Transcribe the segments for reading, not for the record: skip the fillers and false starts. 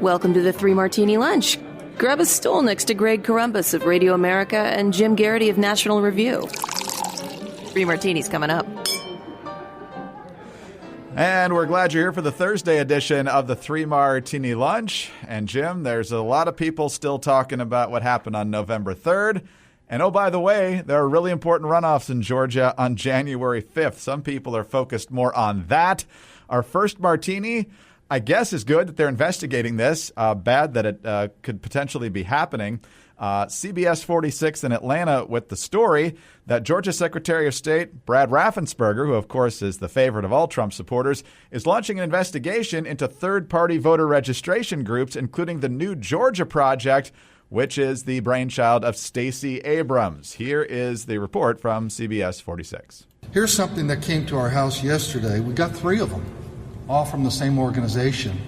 Welcome to the Three Martini Lunch. Grab a stool next to Greg Columbus of Radio America and Jim Garrity of National Review. Three Martinis coming up. And we're glad you're here for the Thursday edition of the Three Martini Lunch. And Jim, there's a lot of people still talking about what happened on November 3rd. And oh, by the way, there are really important runoffs in Georgia on January 5th. Some people are focused more on that. Our first martini, I guess, is good that they're investigating this. Bad that it could potentially be happening. CBS 46 in Atlanta with the story that Georgia Secretary of State Brad Raffensperger, who of course is the favorite of all Trump supporters, is launching an investigation into third-party voter registration groups, including the New Georgia Project, which is the brainchild of Stacey Abrams. Here is the report from CBS 46. Here's something that came to our house yesterday. We got 3 of them, all from the same organization.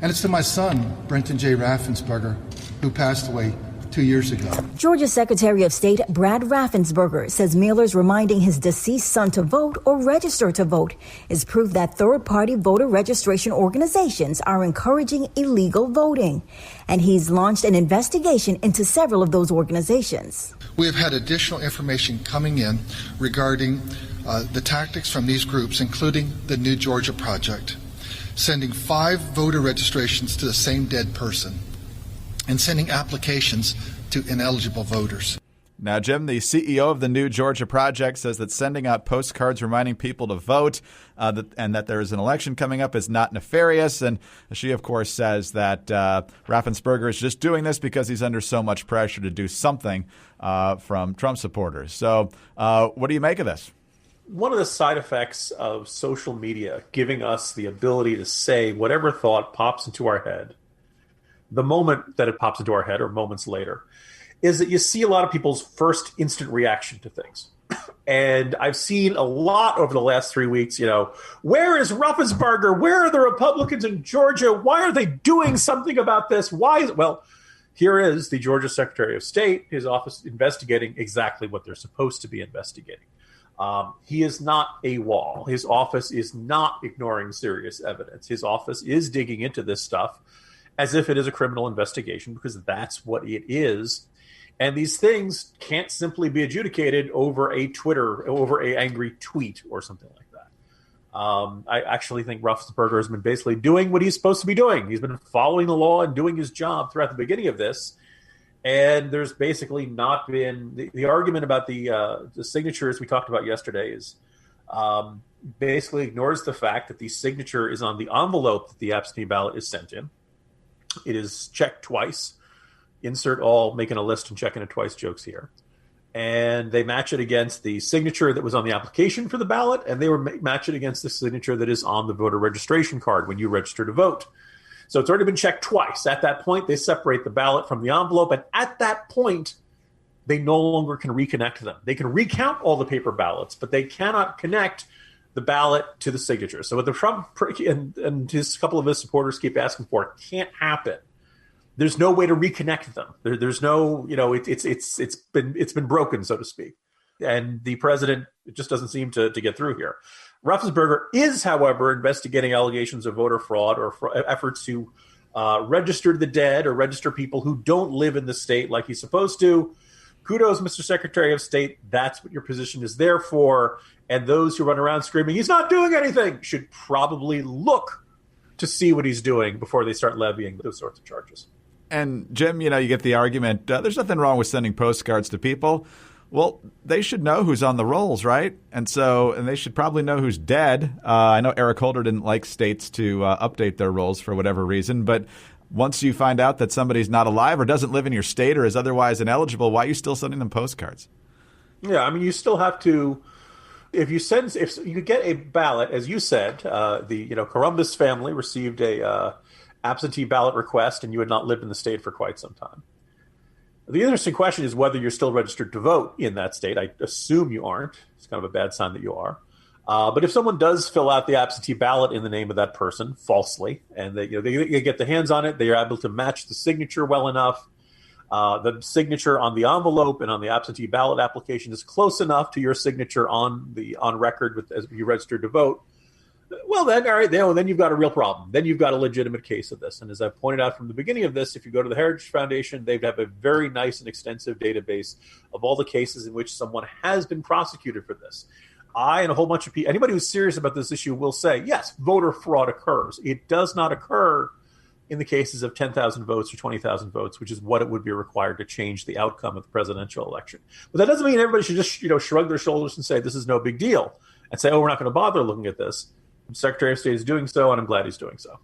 And it's to my son, Brenton J. Raffensperger, who passed away 2 years ago. Georgia Secretary of State Brad Raffensperger says mailers reminding his deceased son to vote or register to vote is proof that third-party voter registration organizations are encouraging illegal voting. And he's launched an investigation into several of those organizations. We have had additional information coming in regarding the tactics from these groups, including the New Georgia Project, sending 5 voter registrations to the same dead person, and sending applications to ineligible voters. Now, Jim, the CEO of the New Georgia Project, says that sending out postcards reminding people to vote and that there is an election coming up is not nefarious. And she, of course, says that Raffensperger is just doing this because he's under so much pressure to do something from Trump supporters. So what do you make of this? One of the side effects of social media giving us the ability to say whatever thought pops into our head, the moment that it pops into our head or moments later, is that you see a lot of people's first instant reaction to things. And I've seen a lot over the last 3 weeks, where is Raffensperger? Where are the Republicans in Georgia? Why are they doing something about this? Well, here is the Georgia Secretary of State, his office investigating exactly what they're supposed to be investigating. He is not AWOL. His office is not ignoring serious evidence. His office is digging into this stuff as if it is a criminal investigation, because that's what it is. And these things can't simply be adjudicated over over a angry tweet or something like that. I actually think Raffensperger has been basically doing what he's supposed to be doing. He's been following the law and doing his job throughout the beginning of this. And there's basically not been the argument about the signatures we talked about yesterday is basically ignores the fact that the signature is on the envelope that the absentee ballot is sent in. It is checked twice. Insert all making a list and checking it twice jokes here. And they match it against the signature that was on the application for the ballot, and they match it against the signature that is on the voter registration card when you register to vote. So it's already been checked twice. At that point, they separate the ballot from the envelope, and at that point, they no longer can reconnect them. They can recount all the paper ballots, but they cannot connect the ballot to the signature. So what the Trump and his couple of his supporters keep asking for, it can't happen. There's no way to reconnect them. There's no, it's been broken, so to speak. And the president just doesn't seem to get through here. Raffensperger is, however, investigating allegations of voter fraud or efforts to register the dead or register people who don't live in the state like he's supposed to. Kudos, Mr. Secretary of State. That's what your position is there for. And those who run around screaming, he's not doing anything, should probably look to see what he's doing before they start levying those sorts of charges. And Jim, you get the argument, there's nothing wrong with sending postcards to people. Well, they should know who's on the rolls, right? And they should probably know who's dead. I know Eric Holder didn't like states to update their rolls for whatever reason, but once you find out that somebody's not alive or doesn't live in your state or is otherwise ineligible, why are you still sending them postcards? Yeah, I mean, you still have to. If you get a ballot, as you said, the Columbus family received a absentee ballot request, and you had not lived in the state for quite some time. The interesting question is whether you're still registered to vote in that state. I assume you aren't. It's kind of a bad sign that you are. But if someone does fill out the absentee ballot in the name of that person falsely, and they get their hands on it, they are able to match the signature well enough. The signature on the envelope and on the absentee ballot application is close enough to your signature on record as you registered to vote. well, then, all right, then you've got a real problem. Then you've got a legitimate case of this. And as I pointed out from the beginning of this, if you go to the Heritage Foundation, they have a very nice and extensive database of all the cases in which someone has been prosecuted for this. I and a whole bunch of people, anybody who's serious about this issue will say, yes, voter fraud occurs. It does not occur in the cases of 10,000 votes or 20,000 votes, which is what it would be required to change the outcome of the presidential election. But that doesn't mean everybody should just, shrug their shoulders and say, this is no big deal, and say, oh, we're not going to bother looking at this. The Secretary of State is doing so, and I'm glad he's doing so.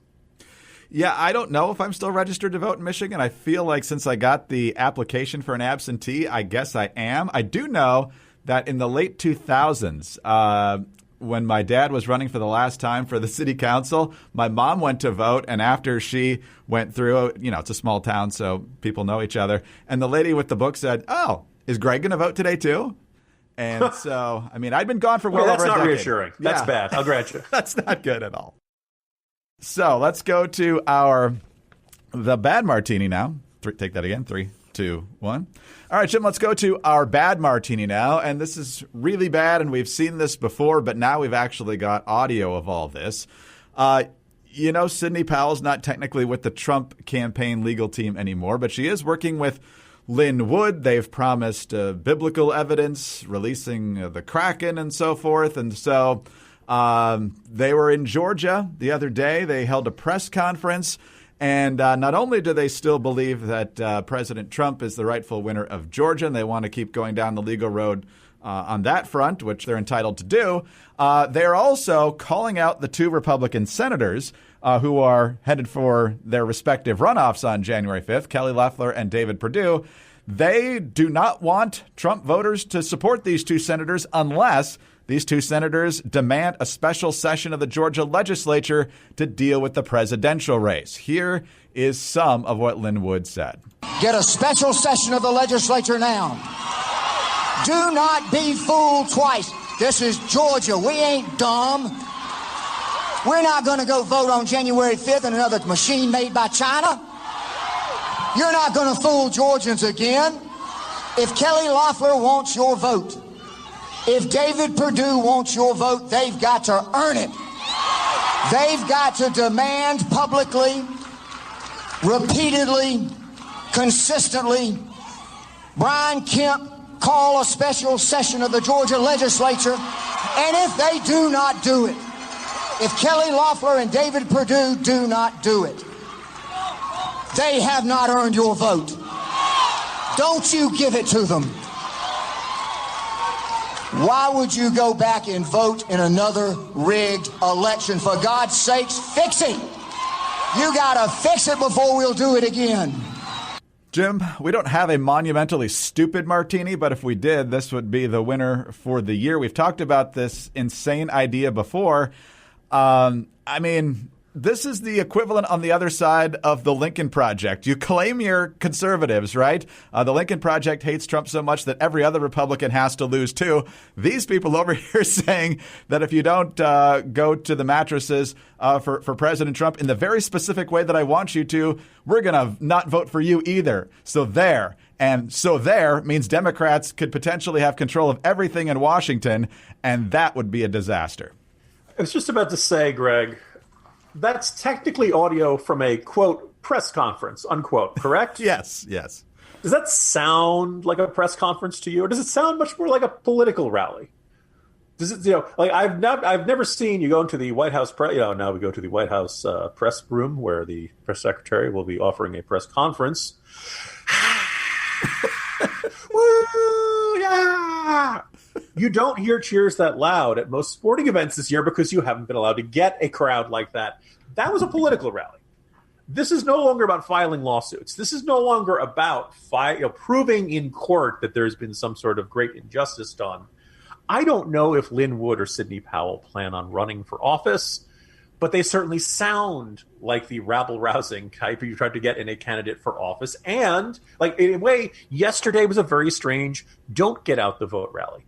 Yeah, I don't know if I'm still registered to vote in Michigan. I feel like since I got the application for an absentee, I guess I am. I do know that in the late 2000s, when my dad was running for the last time for the city council, my mom went to vote, and after she went through, it's a small town, so people know each other, and the lady with the book said, oh, is Greg going to vote today too? And so, I'd been gone for well over a decade. That's not reassuring. That's bad. I'll grant you. That's not good at all. So let's go to the bad martini now. Take that again. 3, 2, 1. All right, Jim, let's go to our bad martini now. And this is really bad, and we've seen this before, but now we've actually got audio of all this. Sidney Powell's not technically with the Trump campaign legal team anymore, but she is working with Lin Wood. They've promised biblical evidence, releasing the Kraken and so forth. And so they were in Georgia the other day. They held a press conference. And not only do they still believe that President Trump is the rightful winner of Georgia, and they want to keep going down the legal road on that front, which they're entitled to do, they're also calling out the 2 Republican senators who are headed for their respective runoffs on January 5th, Kelly Loeffler and David Perdue. They do not want Trump voters to support these 2 senators unless these 2 senators demand a special session of the Georgia legislature to deal with the presidential race. Here is some of what Lin Wood said. Get a special session of the legislature now. Do not be fooled twice. This is Georgia. We ain't dumb. We're not going to go vote on January 5th in another machine made by China. You're not going to fool Georgians again. If Kelly Loeffler wants your vote, if David Perdue wants your vote, they've got to earn it. They've got to demand publicly, repeatedly, consistently, Brian Kemp call a special session of the Georgia legislature. And if they do not do it, if Kelly Loeffler and David Perdue do not do it, they have not earned your vote. Don't you give it to them. Why would you go back and vote in another rigged election? For God's sakes, fix it. You gotta fix it before we'll do it again. Jim, we don't have a monumentally stupid martini, but if we did, this would be the winner for the year. We've talked about this insane idea before. This is the equivalent on the other side of the Lincoln Project. You claim you're conservatives, right? The Lincoln Project hates Trump so much that every other Republican has to lose too. These people over here saying that if you don't go to the mattresses for President Trump in the very specific way that I want you to, we're going to not vote for you either. So there. And so there means Democrats could potentially have control of everything in Washington, and that would be a disaster. I was just about to say, Greg, that's technically audio from a, quote, press conference, unquote, correct? Yes. Does that sound like a press conference to you, or does it sound much more like a political rally? Does it, I've never seen you go into the White House, now we go to the White House press room where the press secretary will be offering a press conference. Woo, yeah! You don't hear cheers that loud at most sporting events this year because you haven't been allowed to get a crowd like that. That was a political rally. This is no longer about filing lawsuits. This is no longer about proving in court that there's been some sort of great injustice done. I don't know if Lin Wood or Sidney Powell plan on running for office, but they certainly sound like the rabble-rousing type you tried to get in a candidate for office. And, in a way, yesterday was a very strange don't get out the vote rally.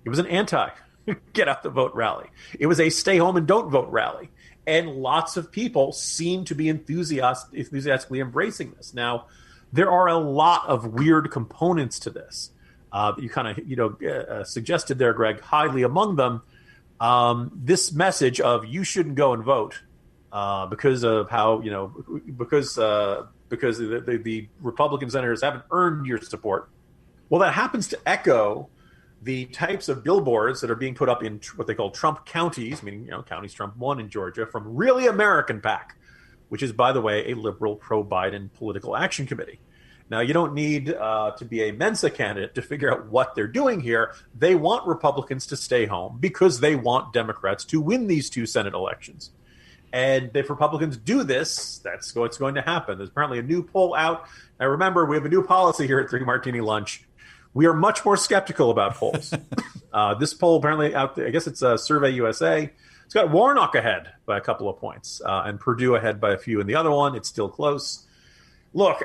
It was an anti-get out the vote rally. It was a stay home and don't vote rally. And lots of people seem to be enthusiastically embracing this. Now, there are a lot of weird components to this. You kind of, suggested there, Greg, highly among them. This message of you shouldn't go and vote because of how, because the Republican senators haven't earned your support. Well, that happens to echo the types of billboards that are being put up in what they call Trump counties, meaning counties Trump won in Georgia, from Really American PAC, which is, by the way, a liberal pro-Biden political action committee. Now, you don't need to be a Mensa candidate to figure out what they're doing here. They want Republicans to stay home because they want Democrats to win these 2 Senate elections. And if Republicans do this, that's what's going to happen. There's apparently a new poll out. Now, remember, we have a new policy here at 3 Martini Lunch. We are much more skeptical about polls. This poll apparently out there, I guess it's Survey USA. It's got Warnock ahead by a couple of points and Purdue ahead by a few in the other one. It's still close. Look,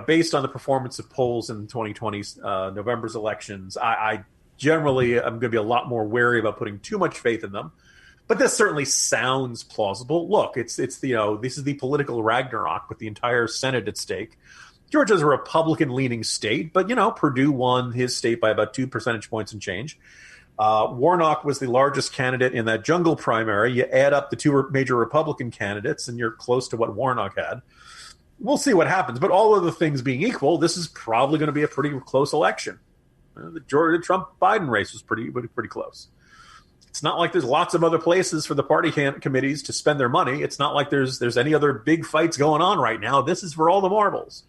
based on the performance of polls in 2020's November's elections, I generally am going to be a lot more wary about putting too much faith in them. But this certainly sounds plausible. Look, it's this is the political Ragnarok with the entire Senate at stake. Georgia's a Republican-leaning state, but, Purdue won his state by about 2 percentage points and change. Warnock was the largest candidate in that jungle primary. You add up the 2 major Republican candidates, and you're close to what Warnock had. We'll see what happens. But all other things being equal, this is probably going to be a pretty close election. The Georgia Trump-Biden race was pretty close. It's not like there's lots of other places for the party committees to spend their money. It's not like there's any other big fights going on right now. This is for all the marbles.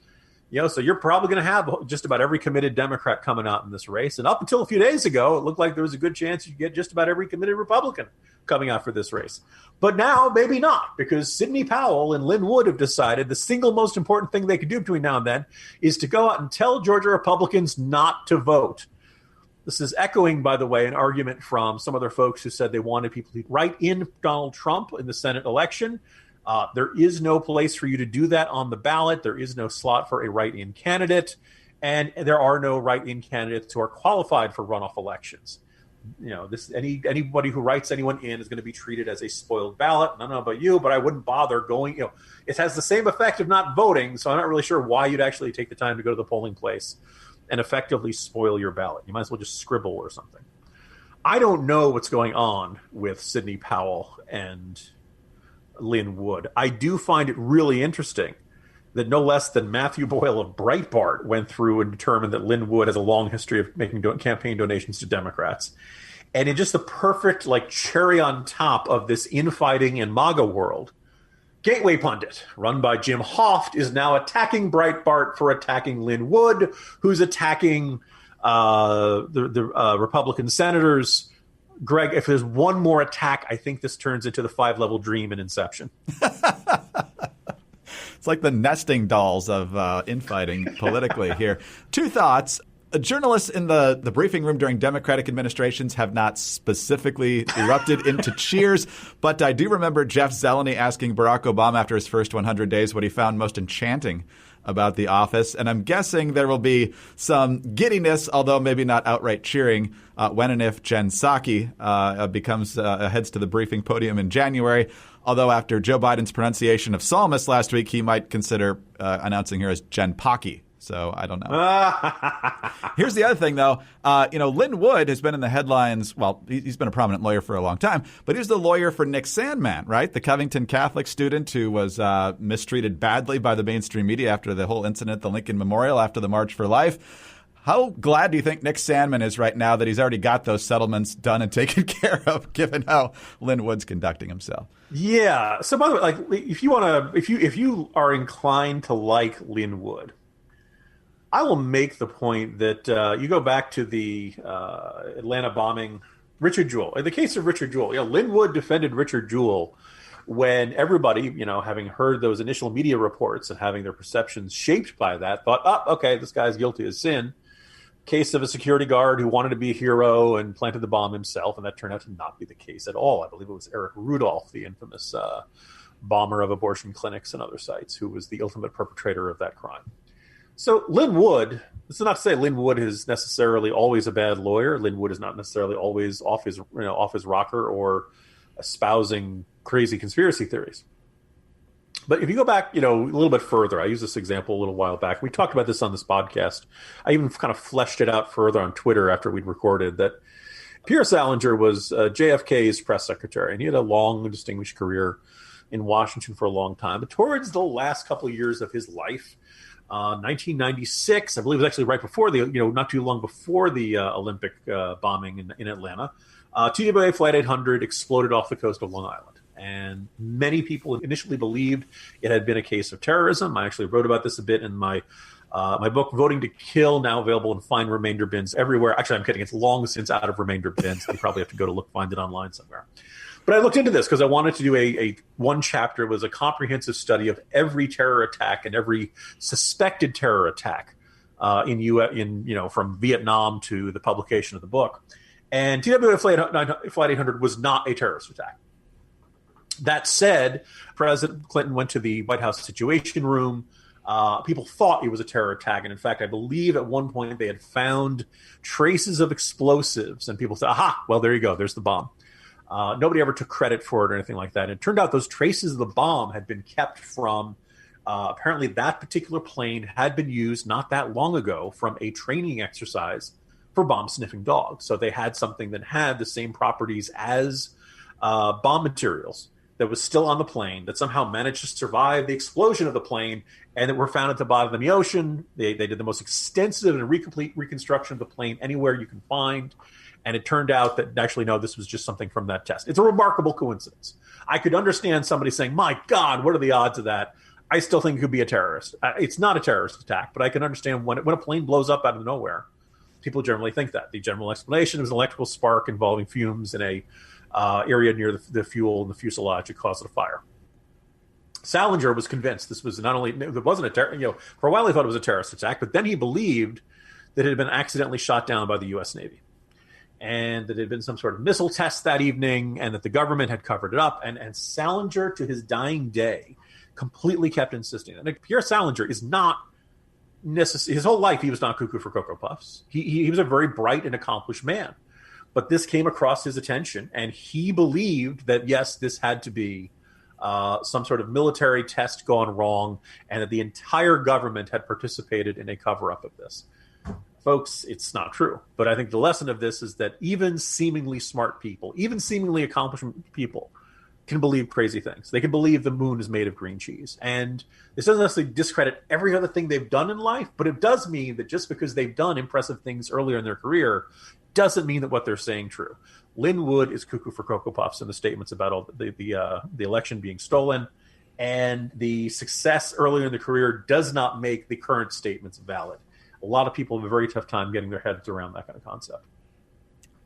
So you're probably going to have just about every committed Democrat coming out in this race. And up until a few days ago, it looked like there was a good chance you'd get just about every committed Republican coming out for this race. But now, maybe not, because Sidney Powell and Lin Wood have decided the single most important thing they could do between now and then is to go out and tell Georgia Republicans not to vote. This is echoing, by the way, an argument from some other folks who said they wanted people to write in Donald Trump in the Senate election. There is no place for you to do that on the ballot. There is no slot for a write-in candidate, and there are no write-in candidates who are qualified for runoff elections. Anybody who writes anyone in is going to be treated as a spoiled ballot. I don't know about you, but I wouldn't bother going. It has the same effect of not voting, so I'm not really sure why you'd actually take the time to go to the polling place and effectively spoil your ballot. You might as well just scribble or something. I don't know what's going on with Sidney Powell and Lin Wood. I do find it really interesting that no less than Matthew Boyle of Breitbart went through and determined that Lin Wood has a long history of making campaign donations to Democrats. And in just the perfect cherry on top of this infighting in MAGA world, Gateway Pundit, run by Jim Hoft, is now attacking Breitbart for attacking Lin Wood, who's attacking the Republican senators. Greg, if there's one more attack, I think this turns into the 5-level dream in Inception. It's like the nesting dolls of infighting politically here. 2 thoughts. Journalists in the briefing room during Democratic administrations have not specifically erupted into cheers, but I do remember Jeff Zeleny asking Barack Obama after his first 100 days what he found most enchanting about the office. And I'm guessing there will be some giddiness, although maybe not outright cheering, when and if Jen Psaki heads to the briefing podium in January. Although after Joe Biden's pronunciation of psalmist last week, he might consider announcing her as Jen Psaki. So I don't know. Here's the other thing, though. Lin Wood has been in the headlines. Well, he's been a prominent lawyer for a long time, but he was the lawyer for Nick Sandmann, right? The Covington Catholic student who was mistreated badly by the mainstream media after the whole incident at the Lincoln Memorial after the March for Life. How glad do you think Nick Sandmann is right now that he's already got those settlements done and taken care of, given how Lin Wood's conducting himself? Yeah. So by the way, if you are inclined to like Lin Wood, I will make the point that you go back to the Atlanta bombing, Richard Jewell. In the case of Richard Jewell, Lin Wood defended Richard Jewell when everybody, having heard those initial media reports and having their perceptions shaped by that, thought, okay, this guy's guilty of sin. Case of a security guard who wanted to be a hero and planted the bomb himself, and that turned out to not be the case at all. I believe it was Eric Rudolph, the infamous bomber of abortion clinics and other sites, who was the ultimate perpetrator of that crime. So Lin Wood, this is not to say Lin Wood is necessarily always a bad lawyer. Lin Wood is not necessarily always off his rocker or espousing crazy conspiracy theories. But if you go back, a little bit further, I used this example a little while back. We talked about this on this podcast. I even kind of fleshed it out further on Twitter after we'd recorded that Pierre Salinger was JFK's press secretary, and he had a long, distinguished career in Washington for a long time. But towards the last couple of years of his life, 1996, I believe it was actually right before not too long before the Olympic bombing in Atlanta, TWA Flight 800 exploded off the coast of Long Island. And many people initially believed it had been a case of terrorism. I actually wrote about this a bit in my book, Voting to Kill, now available in fine remainder bins everywhere. Actually, I'm kidding. It's long since out of remainder bins. You probably have to go to find it online somewhere. But I looked into this because I wanted to do a one chapter. It was a comprehensive study of every terror attack and every suspected terror attack from Vietnam to the publication of the book. And TWA Flight 800 was not a terrorist attack. That said, President Clinton went to the White House Situation Room. People thought it was a terror attack. And in fact, I believe at one point they had found traces of explosives. And people said, aha, well, there you go. There's the bomb. Nobody ever took credit for it or anything like that. And it turned out those traces of the bomb had been kept from, apparently that particular plane had been used not that long ago from a training exercise for bomb-sniffing dogs. So they had something that had the same properties as bomb materials that was still on the plane that somehow managed to survive the explosion of the plane and that were found at the bottom of the ocean. They did the most extensive and complete reconstruction of the plane anywhere you can find. And it turned out that actually, no, this was just something from that test. It's a remarkable coincidence. I could understand somebody saying, my God, what are the odds of that? I still think it could be a terrorist. It's not a terrorist attack, but I can understand when a plane blows up out of nowhere, people generally think that. The general explanation was an electrical spark involving fumes in a area near the fuel and the fuselage that caused a fire. Salinger was convinced this was not only, it wasn't a terror, for a while he thought it was a terrorist attack, but then he believed that it had been accidentally shot down by the U.S. Navy and that it had been some sort of missile test that evening and that the government had covered it up. And Salinger, to his dying day, completely kept insisting. And Pierre Salinger is not necessarily, his whole life he was not cuckoo for Cocoa Puffs. He was a very bright and accomplished man. But this came across his attention, and he believed that, yes, this had to be some sort of military test gone wrong, and that the entire government had participated in a cover-up of this. Folks, it's not true. But I think the lesson of this is that even seemingly smart people, even seemingly accomplished people, can believe crazy things. They can believe the moon is made of green cheese. And this doesn't necessarily discredit every other thing they've done in life, but it does mean that just because they've done impressive things earlier in their career doesn't mean that what they're saying true. Lin Wood is cuckoo for Cocoa Puffs in the statements about all the election being stolen, and the success earlier in the career does not make the current statements valid. A lot of people have a very tough time getting their heads around that kind of concept.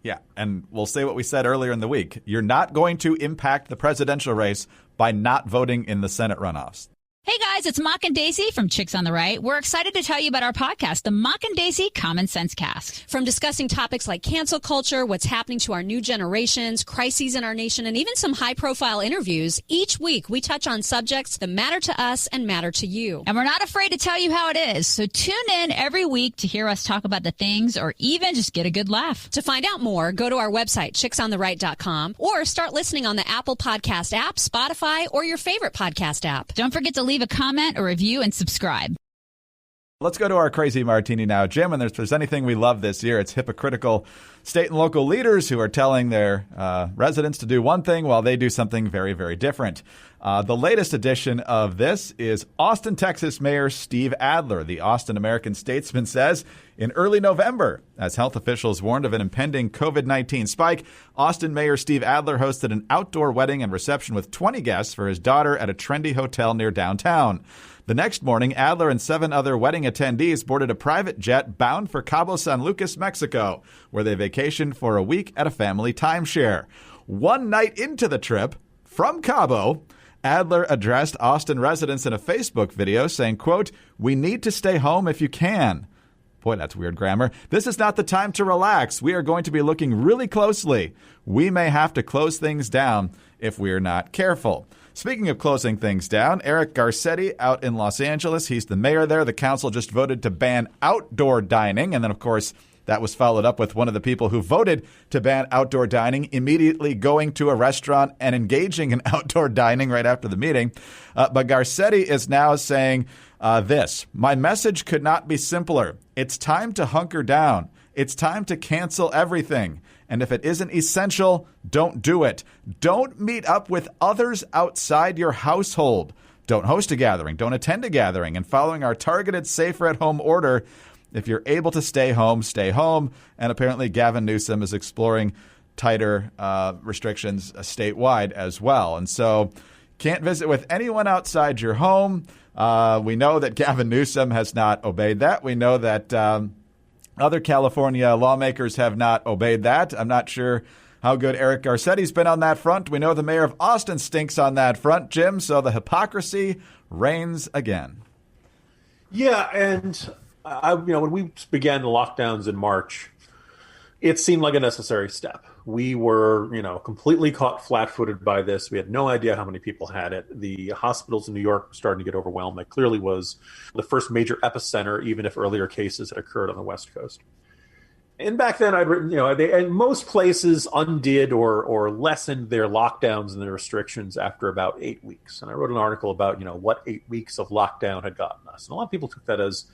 Yeah, and we'll say what we said earlier in the week. You're not going to impact the presidential race by not voting in the Senate runoffs. Hey guys, it's Mock and Daisy from Chicks on the Right. We're excited to tell you about our podcast, the Mock and Daisy Common Sense Cast. From discussing topics like cancel culture, what's happening to our new generations, crises in our nation, and even some high-profile interviews, each week we touch on subjects that matter to us and matter to you. And we're not afraid to tell you how it is. So tune in every week to hear us talk about the things or even just get a good laugh. To find out more, go to our website, chicksontheright.com, or start listening on the Apple Podcast app, Spotify, or your favorite podcast app. Don't forget to leave a comment, a review, and subscribe. Let's go to our crazy martini now, Jim. And if there's anything we love this year, it's hypocritical state and local leaders who are telling their residents to do one thing while they do something very, very different. The latest edition of this is Austin, Texas Mayor Steve Adler. The Austin American-Statesman says in early November, as health officials warned of an impending COVID-19 spike, Austin Mayor Steve Adler hosted an outdoor wedding and reception with 20 guests for his daughter at a trendy hotel near downtown. The next morning, Adler and 7 other wedding attendees boarded a private jet bound for Cabo San Lucas, Mexico, where they vacationed for a week at a family timeshare. One night into the trip, from Cabo, Adler addressed Austin residents in a Facebook video saying, quote, "We need to stay home if you can." Boy, that's weird grammar. "This is not the time to relax. We are going to be looking really closely. We may have to close things down if we're not careful." Speaking of closing things down, Eric Garcetti out in Los Angeles, he's the mayor there. The council just voted to ban outdoor dining. And then, of course, that was followed up with one of the people who voted to ban outdoor dining immediately going to a restaurant and engaging in outdoor dining right after the meeting. But Garcetti is now saying this: "My message could not be simpler. It's time to hunker down. It's time to cancel everything. And if it isn't essential, don't do it. Don't meet up with others outside your household. Don't host a gathering. Don't attend a gathering. And following our targeted safer at home order, if you're able to stay home, stay home. And apparently Gavin Newsom is exploring tighter restrictions statewide as well. And so can't visit with anyone outside your home. We know that Gavin Newsom has not obeyed that. We know that other California lawmakers have not obeyed that. I'm not sure how good Eric Garcetti's been on that front. We know the mayor of Austin stinks on that front, Jim, so the hypocrisy reigns again. Yeah, and when we began the lockdowns in March, it seemed like a necessary step. We were, completely caught flat-footed by this. We had no idea how many people had it. The hospitals in New York were starting to get overwhelmed. That clearly was the first major epicenter, even if earlier cases had occurred on the West Coast. And back then I'd written, and most places undid or lessened their lockdowns and their restrictions after about 8 weeks. And I wrote an article about, what 8 weeks of lockdown had gotten us. And a lot of people took that as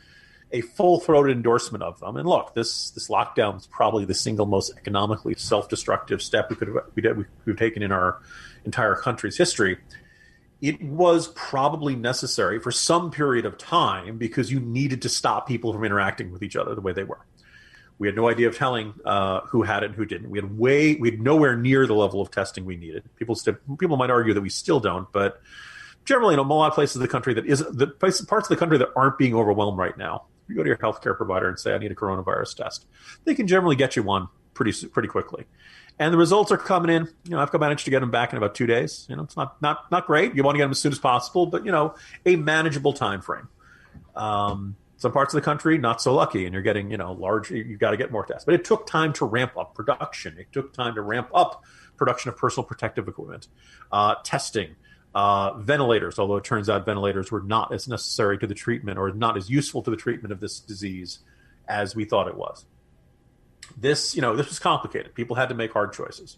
a full-throated endorsement of them. And look, this lockdown is probably the single most economically self-destructive step we've taken in our entire country's history. It was probably necessary for some period of time because you needed to stop people from interacting with each other the way they were. We had no idea of telling who had it and who didn't. We had nowhere near the level of testing we needed. People might argue that we still don't, but generally, in a lot of places of the country parts of the country that aren't being overwhelmed right now, you go to your healthcare provider and say, "I need a coronavirus test." They can generally get you one pretty quickly, and the results are coming in. I've managed to get them back in about 2 days. It's not great. You want to get them as soon as possible, but a manageable time frame. Some parts of the country, not so lucky, and you're getting, large, you've got to get more tests. But it took time to ramp up production. It took time to ramp up production of personal protective equipment, testing, ventilators, although it turns out ventilators were not as necessary to the treatment or not as useful to the treatment of this disease as we thought it was. This was complicated. People had to make hard choices.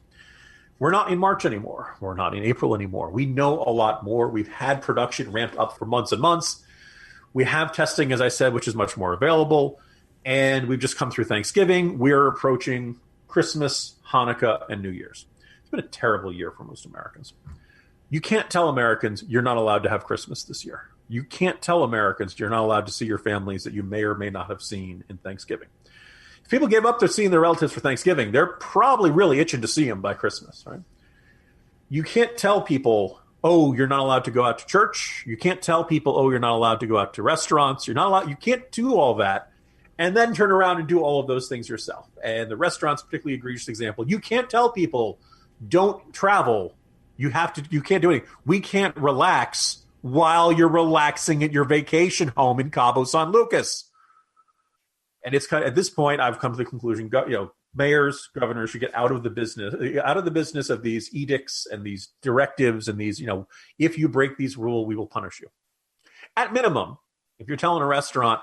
We're not in March anymore. We're not in April anymore. We know a lot more. We've had production ramped up for months and months. We have testing, as I said, which is much more available, and we've just come through Thanksgiving. We're approaching Christmas, Hanukkah, and New Year's. It's been a terrible year for most Americans. You can't tell Americans you're not allowed to have Christmas this year. You can't tell Americans you're not allowed to see your families that you may or may not have seen in Thanksgiving. If people gave up their seeing their relatives for Thanksgiving, they're probably really itching to see them by Christmas, right? You can't tell people, "Oh, you're not allowed to go out to church." You can't tell people, "Oh, you're not allowed to go out to restaurants." You can't do all that and then turn around and do all of those things yourself. And the restaurant's a particularly egregious example. You can't tell people, "Don't travel." You can't do anything. We can't relax while you're relaxing at your vacation home in Cabo San Lucas. And it's at this point, I've come to the conclusion, mayors, governors should get out of the business of these edicts and these directives and these, if you break these rules, we will punish you. At minimum, if you're telling a restaurant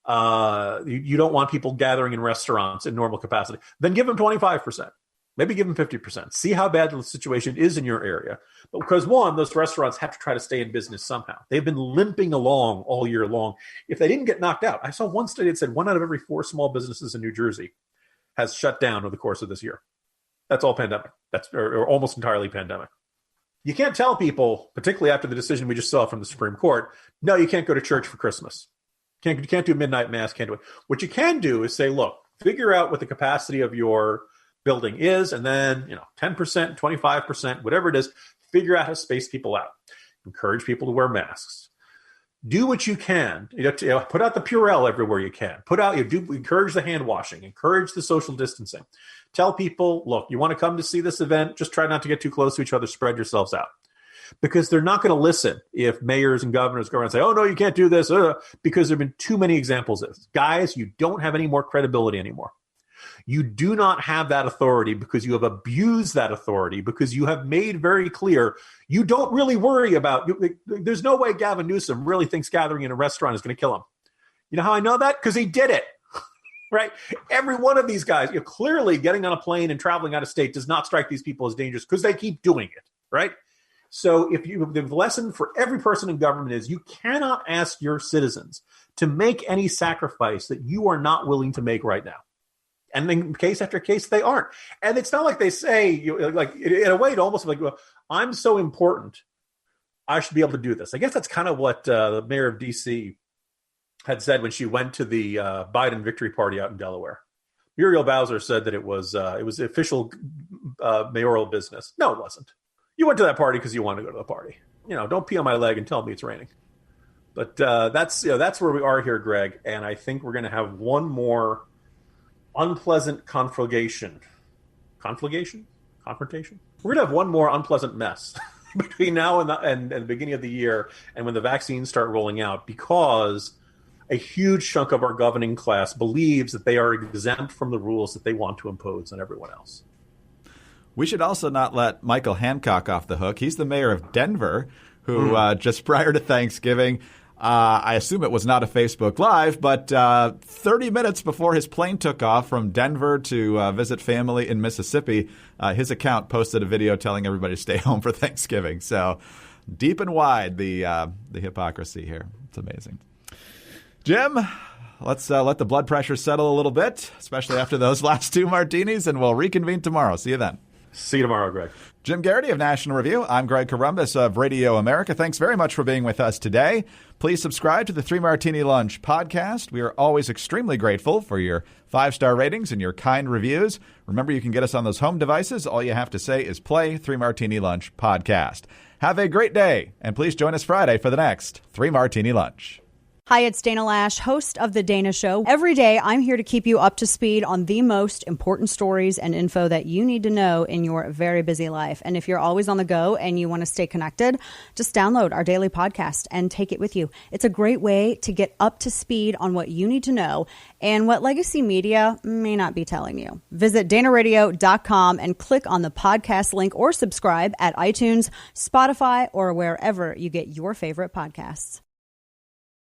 you don't want people gathering in restaurants in normal capacity, then give them 25%. Maybe give them 50%. See how bad the situation is in your area. But because, one, those restaurants have to try to stay in business somehow. They've been limping along all year long. If they didn't get knocked out, I saw one study that said 1 out of every 4 small businesses in New Jersey has shut down over the course of this year. That's all pandemic. Or almost entirely pandemic. You can't tell people, particularly after the decision we just saw from the Supreme Court, no, you can't go to church for Christmas. You can't do midnight mass, can't do it. What you can do is say, look, figure out what the capacity of your building is, and then 10%, 25%, whatever it is, figure out how to space people out. Encourage people to wear masks. Do what you can. Put out the Purell everywhere you can. Encourage the hand washing. Encourage the social distancing. Tell people, look, you want to come to see this event, just try not to get too close to each other. Spread yourselves out. Because they're not going to listen if mayors and governors go around and say, "Oh, no, you can't do this," because there have been too many examples of this. Guys, you don't have any more credibility anymore. You do not have that authority because you have abused that authority, because you have made very clear you don't really worry about – there's no way Gavin Newsom really thinks gathering in a restaurant is going to kill him. You know how I know that? Because he did it, right? Every one of these guys, clearly getting on a plane and traveling out of state does not strike these people as dangerous because they keep doing it, right? So the lesson for every person in government is you cannot ask your citizens to make any sacrifice that you are not willing to make right now. And in case after case, they aren't. And it's not like they say, like, in a way, it almost like, well, I'm so important, I should be able to do this. I guess that's kind of what the mayor of D.C. had said when she went to the Biden victory party out in Delaware. Muriel Bowser said that it was official mayoral business. No, it wasn't. You went to that party because you want to go to the party. Don't pee on my leg and tell me it's raining. But that's where we are here, Greg. And I think we're going to have one more unpleasant confrontation. Confrontation? We're going to have one more unpleasant mess between now and the beginning of the year and when the vaccines start rolling out, because a huge chunk of our governing class believes that they are exempt from the rules that they want to impose on everyone else. We should also not let Michael Hancock off the hook. He's the mayor of Denver, who just prior to Thanksgiving, I assume it was not a Facebook Live, but 30 minutes before his plane took off from Denver to visit family in Mississippi, his account posted a video telling everybody to stay home for Thanksgiving. So deep and wide, the hypocrisy here. It's amazing. Jim, let's let the blood pressure settle a little bit, especially after those last two martinis, and we'll reconvene tomorrow. See you then. See you tomorrow, Greg. Jim Garrity of National Review. I'm Greg Corombos of Radio America. Thanks very much for being with us today. Please subscribe to the Three Martini Lunch podcast. We are always extremely grateful for your 5-star ratings and your kind reviews. Remember, you can get us on those home devices. All you have to say is play Three Martini Lunch podcast. Have a great day, and please join us Friday for the next Three Martini Lunch. Hi, it's Dana Lash, host of The Dana Show. Every day, I'm here to keep you up to speed on the most important stories and info that you need to know in your very busy life. And if you're always on the go and you want to stay connected, just download our daily podcast and take it with you. It's a great way to get up to speed on what you need to know and what legacy media may not be telling you. Visit danaradio.com and click on the podcast link or subscribe at iTunes, Spotify, or wherever you get your favorite podcasts.